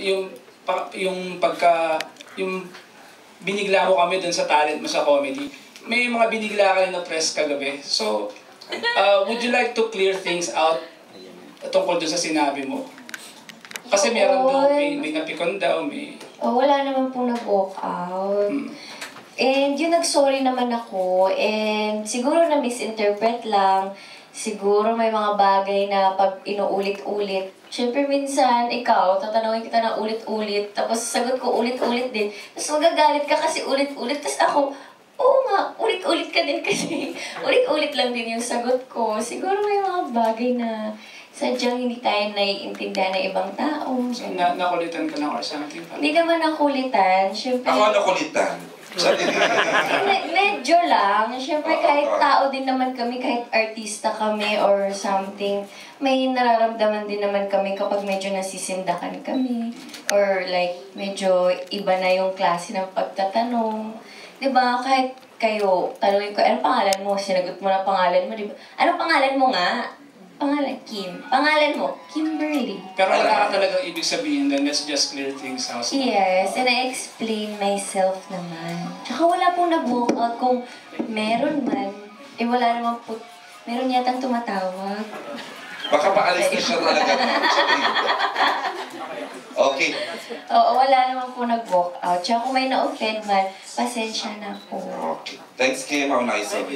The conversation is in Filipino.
yung binigla mo kami dun sa talent mo sa comedy, may mga binigla ka rin na press kagabi. So, would you like to clear things out tungkol dun sa sinabi mo? Kasi meron daw, may napikon daw, may... wala naman po nag-walk out. And yung nag-sorry naman ako, and siguro na-misinterpret lang, siguro may mga bagay na pag inuulit-ulit. Siyempre minsan, ikaw, tatanungin kita na ulit-ulit, tapos sagot ko ulit-ulit din. Tapos magagalit ka kasi ulit-ulit, tapos ako, oo nga, ulit-ulit ka din kasi ulit-ulit lang din yung sagot ko. Siguro may mga bagay na sadyang hindi tayo naiintindihan ng ibang tao. So, nakulitan ka na or something? Hindi naman nakulitan. Siyempre, ako nakulitan. medyo lang. Siyempre, kahit tao din naman kami, kahit artista kami or something, may nararamdaman din naman kami kapag medyo nasisindakan kami. Or like, medyo iba na yung klase ng pagtatanong. Diba? Kahit kayo, tanungin ko, anong pangalan mo? Sinagot mo na pangalan mo, diba? Anong pangalan mo nga? Pangalan, Kim. Pangalan mo, Kimberly. Pero wala ka talagang ibig sabihin, then let's just clear things out. Yes, and I explain myself naman. Tsaka wala pong nag-walk out. Kung meron man, wala naman po, meron yatang tumatawag. Baka paalis na siya talaga. Okay. Oo, wala naman po nag-walk out. Tsaka kung may na-offend man, pasensya na po. Okay. Thanks, Kim. How nice of you.